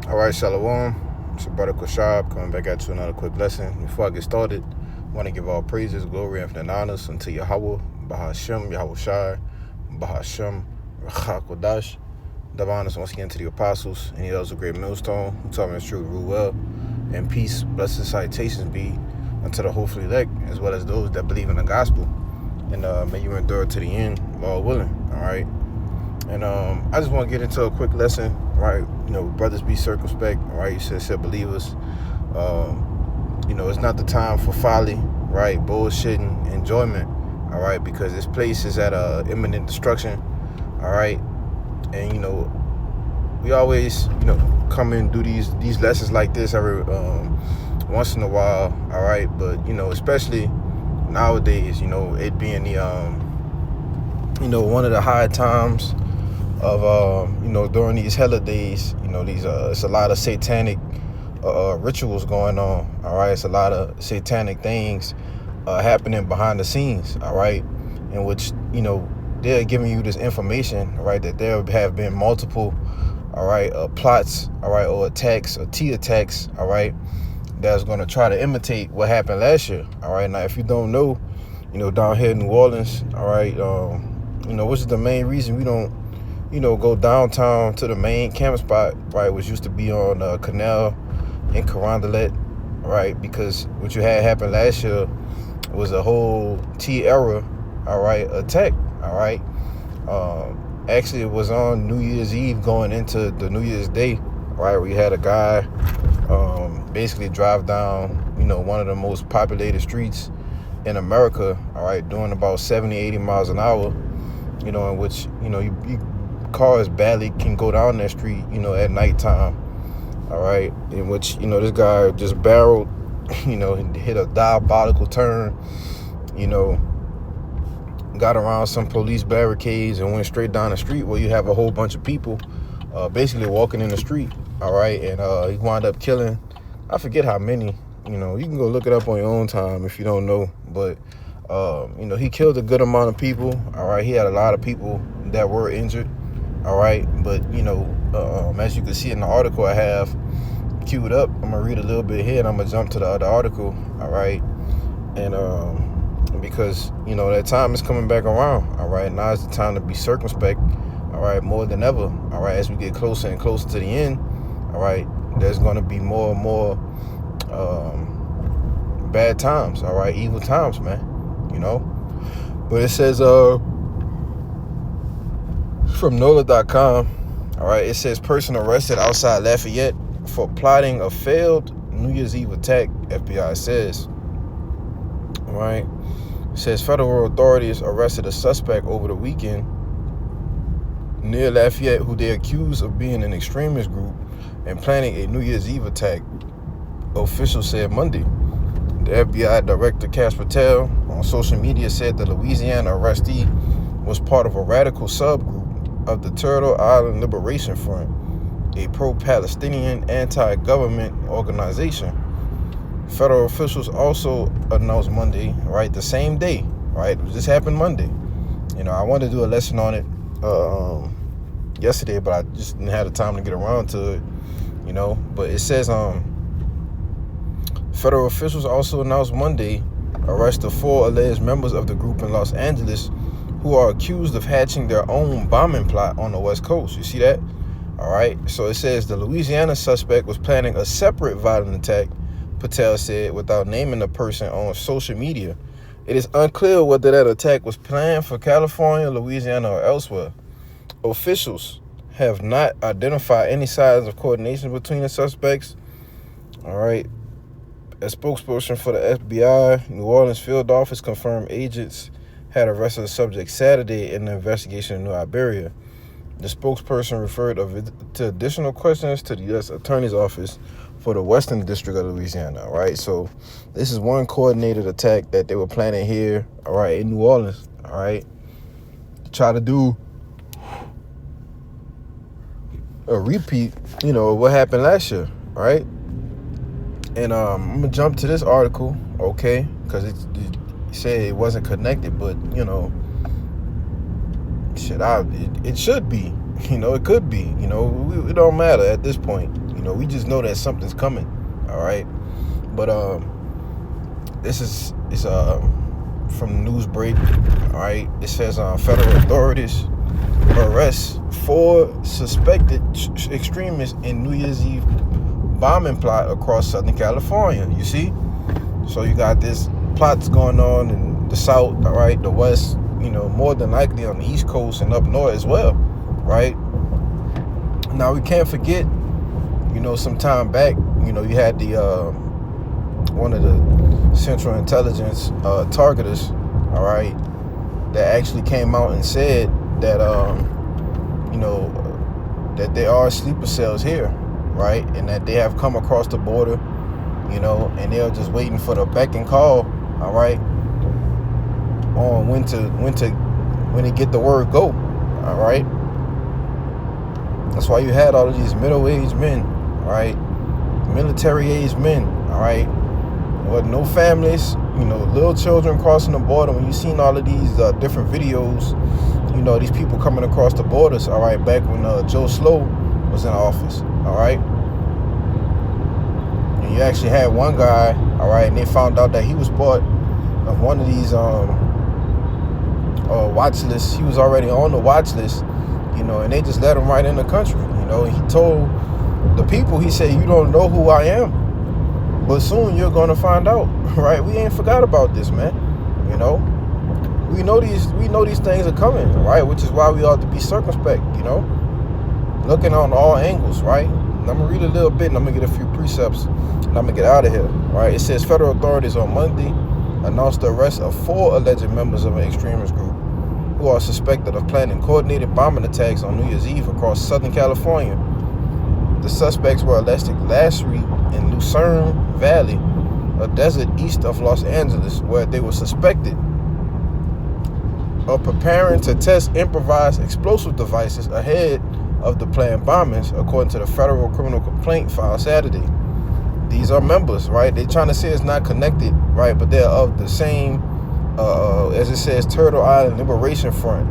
All right, Shalom. It's your brother Kushab coming back at you another quick lesson. Before I get started, I want to give all praises, glory, and honors unto Yahweh, Bahashem, Yahweh Shai, Bahashem, Rachak Kodash. Double honors once again to the apostles and those of great millstone who taught me the truth, rule well, and peace, blessings, citations be unto the hopefully elect, as well as those that believe in the gospel. And may you endure to the end, Lord willing. All right. And I just want to get into a quick lesson, right? Brothers be circumspect, all right? You said believers. It's not the time for folly, right? Bullshitting, enjoyment, all right? Because this place is at imminent destruction, all right? And we always, come and do these lessons like this every once in a while, all right? But especially nowadays, it being the one of the high times of during these holidays, these it's a lot of satanic rituals going on, all right? It's a lot of satanic things happening behind the scenes, all right, in which they're giving you this information, right, that there have been multiple, all right, plots, all right, or attacks, or attacks, all right, that's going to try to imitate what happened last year, all right? Now, if you don't know, down here in New Orleans, all right, which is the main reason we don't go downtown to the main camp spot, right, which used to be on Canal in Carondelet, right, because what you had happen last year was a whole T-era, all right, attack, all right. Actually, it was on New Year's Eve going into the New Year's Day, right, we had a guy basically drive down, one of the most populated streets in America, all right, doing about 70, 80 miles an hour, in which, cars badly can go down that street, at nighttime, all right, in which, this guy just barreled, hit a diabolical turn, got around some police barricades and went straight down the street where you have a whole bunch of people basically walking in the street, all right, and he wound up killing, I forget how many, you can go look it up on your own time if you don't know, but he killed a good amount of people, all right. He had a lot of people that were injured, all right, but as you can see in the article I have queued up, I'm gonna read a little bit here and I'm gonna jump to the other article, all right, and because that time is coming back around, all right. Now is the time to be circumspect, all right, more than ever, all right. As we get closer and closer to the end, all right, there's going to be more and more bad times, all right, evil times, man, but it says from NOLA.com, all right, it says person arrested outside Lafayette for plotting a failed New Year's Eve attack, FBI says, all right. It says federal authorities arrested a suspect over the weekend near Lafayette who they accused of being an extremist group and planning a New Year's Eve attack, officials said Monday. The FBI Director Cash Patel on social media said the Louisiana arrestee was part of a radical subgroup of the Turtle Island Liberation Front, a pro-Palestinian anti-government organization. Federal officials also announced Monday, right, the same day, right, this happened Monday. I wanted to do a lesson on it yesterday, but I just didn't have the time to get around to it, but it says federal officials also announced Monday arrest of 4 alleged members of the group in Los Angeles who are accused of hatching their own bombing plot on the West Coast. You see that? All right. So it says the Louisiana suspect was planning a separate violent attack, Patel said, without naming the person on social media. It is unclear whether that attack was planned for California, Louisiana, or elsewhere. Officials have not identified any signs of coordination between the suspects. All right. A spokesperson for the FBI New Orleans field office confirmed agents had arrested the subject Saturday in the investigation in New Iberia. The spokesperson referred to additional questions to the U.S. Attorney's Office for the Western District of Louisiana, all right? So this is one coordinated attack that they were planning here, all right, in New Orleans, all right, to try to do a repeat, of what happened last year, all right? And I'm going to jump to this article, okay, because it said it wasn't connected, but, it should be, it could be, it don't matter at this point, We just know that something's coming. All right. But this is from the news break. All right. It says federal authorities arrest 4 suspected extremists in New Year's Eve bombing plot across Southern California. You see? So you got this plots going on in the South, all right, the West, more than likely on the East Coast and up north as well, right? Now we can't forget, some time back, you had the one of the Central Intelligence targeters, all right, that actually came out and said that that there are sleeper cells here, right, and that they have come across the border, and they're just waiting for the beck and call, all right, on when they get the word go, all right. That's why you had all of these middle-aged men, all right, military-aged men, all right, with no families, little children crossing the border. When you seen all of these different videos, these people coming across the borders, all right, back when Joe Slow was in office, all right. And you actually had one guy, all right, and they found out that he was part of one of these watch lists. He was already on the watch list, and they just let him right in the country. He told the people, he said, "You don't know who I am, but soon you're gonna find out." Right? We ain't forgot about this, man. We know these things are coming, right? Which is why we ought to be circumspect, looking on all angles, right? And I'm gonna read a little bit, and I'm gonna get a few precepts, and I'm gonna get out of here, right? It says federal authorities on Monday announced the arrest of 4 alleged members of an extremist group who are suspected of planning coordinated bombing attacks on New Year's Eve across Southern California. The suspects were arrested last week in Lucerne Valley, a desert east of Los Angeles, where they were suspected of preparing to test improvised explosive devices ahead of the planned bombings, according to the federal criminal complaint filed Saturday. These are members, right? They're trying to say it's not connected, right? But they're of the same, as it says, Turtle Island Liberation Front.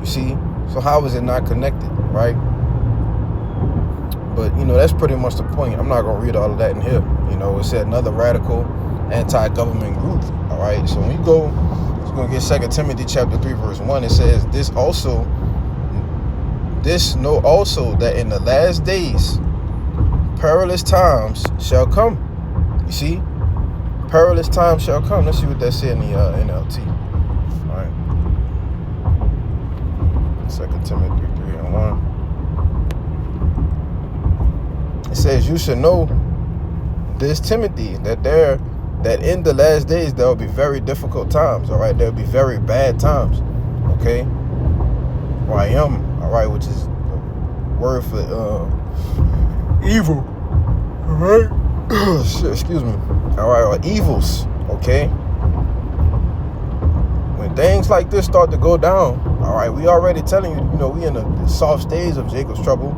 You see? So how is it not connected, right? But, that's pretty much the point. I'm not going to read all of that in here. It said another radical anti-government group, all right? So when you go, it's going to get 2 Timothy chapter 3, verse 1. It says, know also that in the last days, perilous times shall come. You see? Perilous times shall come. Let's see what that said in the NLT. All right. 2 Timothy 3 and 1. It says, you should know this, Timothy, that in the last days there will be very difficult times. All right. There will be very bad times. Okay. Or I am. All right. Which is the word for evil. All right. Excuse me. All right. Or evils. Okay. When things like this start to go down, all right, we already telling you, we in the soft stage of Jacob's trouble.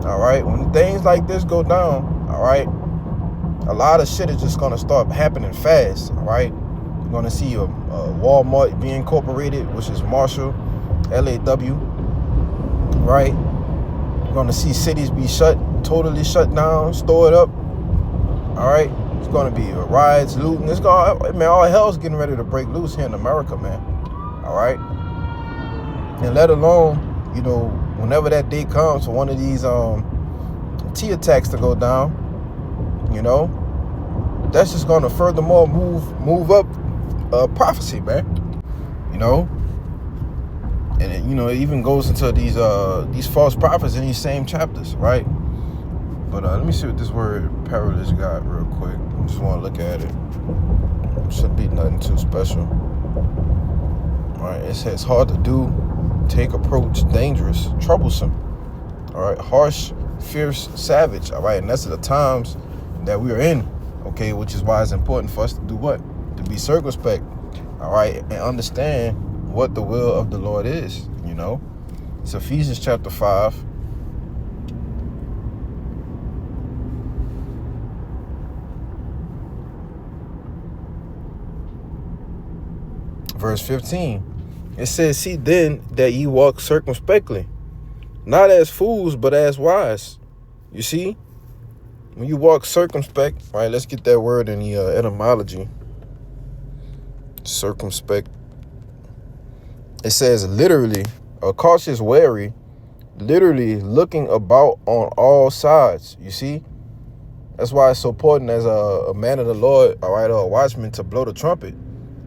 All right. When things like this go down, all right, a lot of shit is just going to start happening fast. All right. You're going to see a Walmart being incorporated, which is Marshall, LAW. Right. You're going to see cities be totally shut down, stored up. All right. It's going to be riots, looting. All hell's getting ready to break loose here in America, man. All right. And let alone, whenever that day comes for one of these T attacks to go down, that's just going to furthermore move up prophecy, man. And it even goes into these false prophets in these same chapters, right? But let me see what this word perilous got real quick. I just want to look at it. Should be nothing too special. All right, it says hard to do, take approach, dangerous, troublesome. All right, harsh, fierce, savage. All right, and that's the times that we are in. Okay, which is why it's important for us to do what? To be circumspect. All right, and understand what the will of the Lord is. It's Ephesians chapter 5. Verse 15, it says, see then that ye walk circumspectly, not as fools, but as wise. You see? When you walk circumspect, right? Let's get that word in the etymology. Circumspect. It says literally, a cautious wary, literally looking about on all sides. You see? That's why it's so important as a man of the Lord, all right, or a watchman, to blow the trumpet,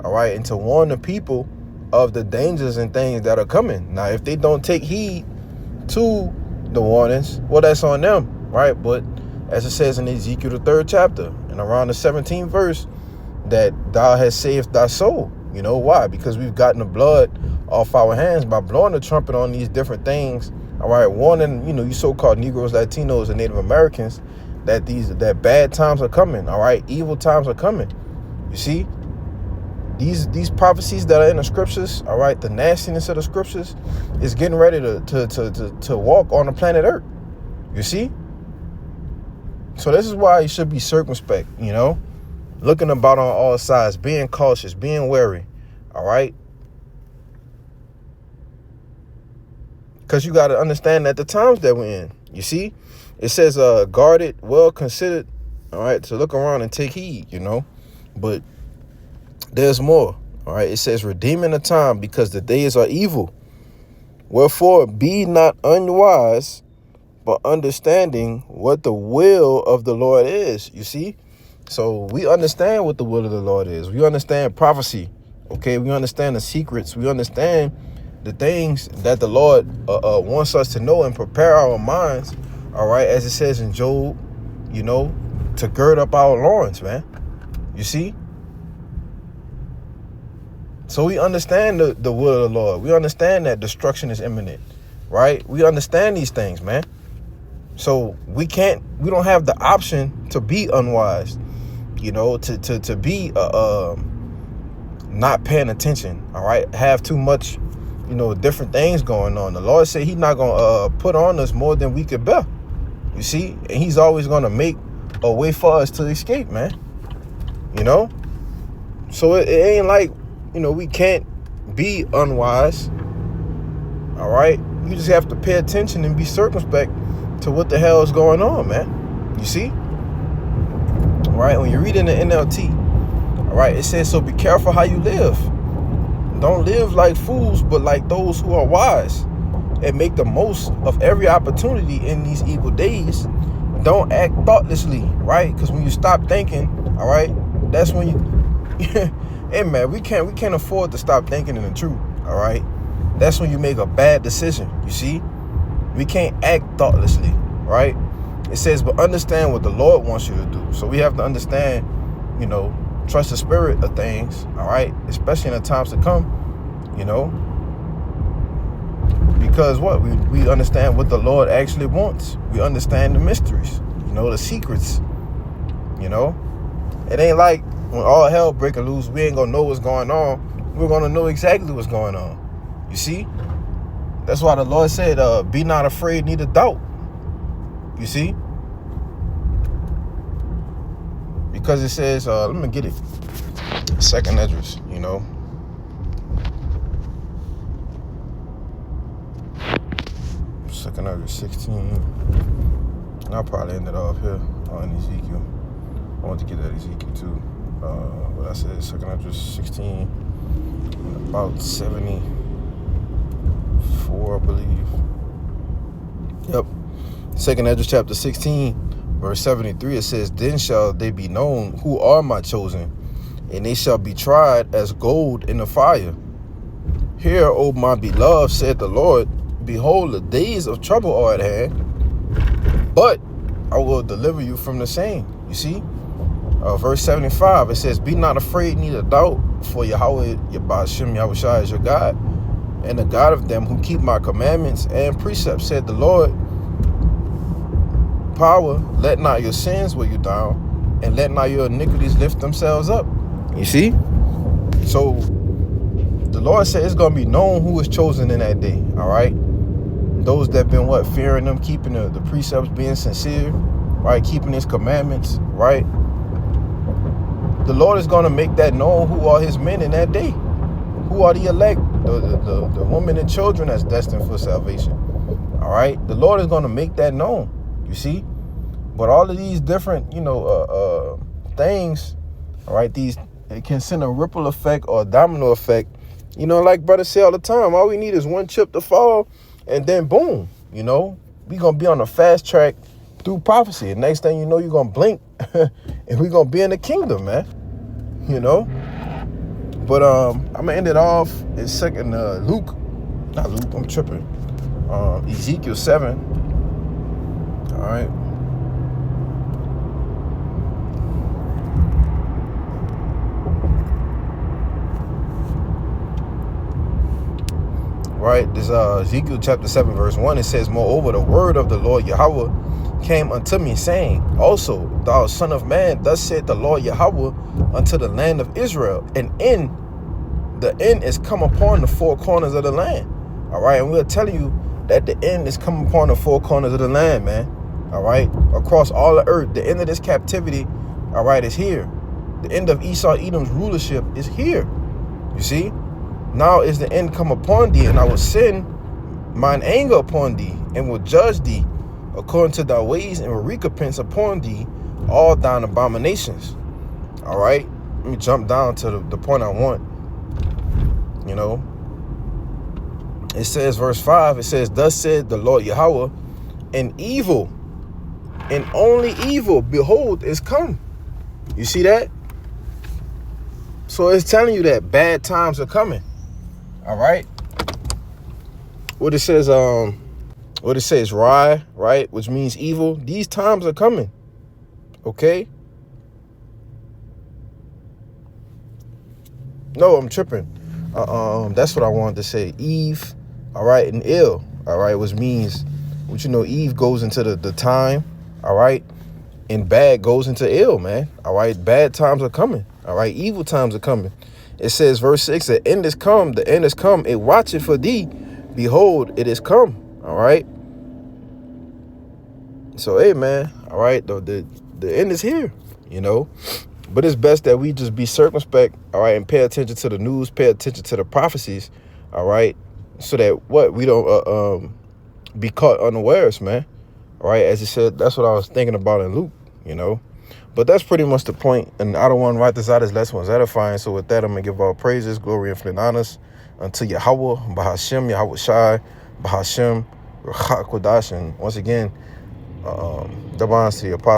all right, and to warn the people of the dangers and things that are coming. Now, if they don't take heed to the warnings, well, that's on them, right? But as it says in Ezekiel, the 3rd chapter, and around the 17th verse, that thou hast saved thy soul. You know why? Because we've gotten the blood off our hands by blowing the trumpet on these different things, all right, warning, you so-called Negroes, Latinos, and Native Americans that bad times are coming, all right, evil times are coming. You see, these prophecies that are in the scriptures, all right, the nastiness of the scriptures is getting ready to walk on the planet Earth. You see? So this is why you should be circumspect, looking about on all sides, being cautious, being wary, all right? Because you got to understand that the times that we're in, you see? It says guarded, well considered, all right, to look around and take heed, But there's more, all right? It says redeeming the time because the days are evil. Wherefore be not unwise, but understanding what the will of the Lord is, you see? So we understand what the will of the Lord is. We understand prophecy, okay? We understand the secrets. We understand the things that the Lord wants us to know and prepare our minds, all right, as it says in Job, to gird up our loins, man. You see? So we understand the will of the Lord. We understand that destruction is imminent, right? We understand these things, man. So we don't have the option to be unwise, to be not paying attention, all right? Have too much, different things going on. The Lord said he's not going to put on us more than we could bear. You see? And he's always going to make a way for us to escape, man. So it ain't like, we can't be unwise. All right? You just have to pay attention and be circumspect to what the hell is going on, man. You see? All right? When you read in the NLT, all right, it says, so be careful how you live. Don't live like fools, but like those who are wise, and make the most of every opportunity in these evil days. Don't act thoughtlessly, right? Because when you stop thinking, all right, that's when you hey man, we can't afford to stop thinking in the truth, all right? That's when you make a bad decision. You see, we can't act thoughtlessly, right? It says, but understand what the Lord wants you to do. So we have to understand, trust the spirit of things, all right, especially in the times to come, because what we understand what the Lord actually wants. We understand the mysteries, the secrets. It ain't like when all hell break loose, we ain't gonna know what's going on. We're gonna know exactly what's going on. You see? That's why the Lord said, be not afraid, neither doubt. You see? Because it says, let me get it. 2nd Esdras, Second Esdras 16. And I'll probably end it off here on Ezekiel. I want to get that Ezekiel too. What I said, 2nd Esdras 16, about 74, I believe. Yep. 2nd Esdras chapter 16, verse 73, it says, then shall they be known who are my chosen, and they shall be tried as gold in the fire. Hear, O my beloved, said the Lord, behold, the days of trouble are at hand, but I will deliver you from the same. You see? Verse 75, it says, be not afraid, neither doubt, for Yahweh, Yabashim, Yahushua is your God, and the God of them who keep my commandments and precepts, said the Lord. Power, let not your sins weigh you down, and let not your iniquities lift themselves up. You see? So the Lord said it's going to be known who is chosen in that day, all right? Those that been fearing them, keeping the precepts, being sincere, right? Keeping his commandments, right? The Lord is going to make that known who are his men in that day. Who are the elect, the women and children that's destined for salvation. All right? The Lord is going to make that known. You see? But all of these different, things, all right, it can send a ripple effect or a domino effect. Like brothers say all the time, all we need is one chip to fall, and then boom, we gonna be on a fast track through prophecy. And next thing you know, you're gonna blink, and we gonna be in the kingdom, man. But I'm gonna end it off in second Luke, not Luke, I'm tripping. Ezekiel 7. All right. Right, this Ezekiel chapter 7 verse 1, it says, moreover, the word of the Lord Yahweh came unto me, saying, also, thou son of man, thus said the Lord Yahweh unto the land of Israel, the end is come upon the four corners of the land. All right, and we're telling you that the end is come upon the four corners of the land, man. All right, across all the earth, the end of this captivity, all right, is here. The end of Esau Edom's rulership is here. You see? Now is the end come upon thee, and I will send mine anger upon thee, and will judge thee according to thy ways, and will recompense upon thee all thine abominations. All right, let me jump down to the point I want. It says, verse 5, it says, thus said the Lord Yahweh, and evil, and only evil, behold, is come. You see that? So it's telling you that bad times are coming. All right. What it says, right, which means evil. These times are coming. Okay. No, I'm tripping. That's what I wanted to say. Eve, all right, and ill, all right, which means, Eve goes into the time, all right, and bad goes into ill, man. All right, bad times are coming. All right, evil times are coming. It says, verse 6, the end is come, it watcheth for thee, behold, it is come. All right. So, hey, man, all right, the end is here, But it's best that we just be circumspect, all right, and pay attention to the news, pay attention to the prophecies, all right, so that we don't be caught unawares, man. All right, as he said, that's what I was thinking about in Luke, But that's pretty much the point, and I don't want to write this out as less one's edifying. So with that, I'm going to give all praises, glory, infinite honors unto Yahweh, Bahashem, Yahweh Shai, Bahashem, Ruach Kodash. And once again, the bonds to your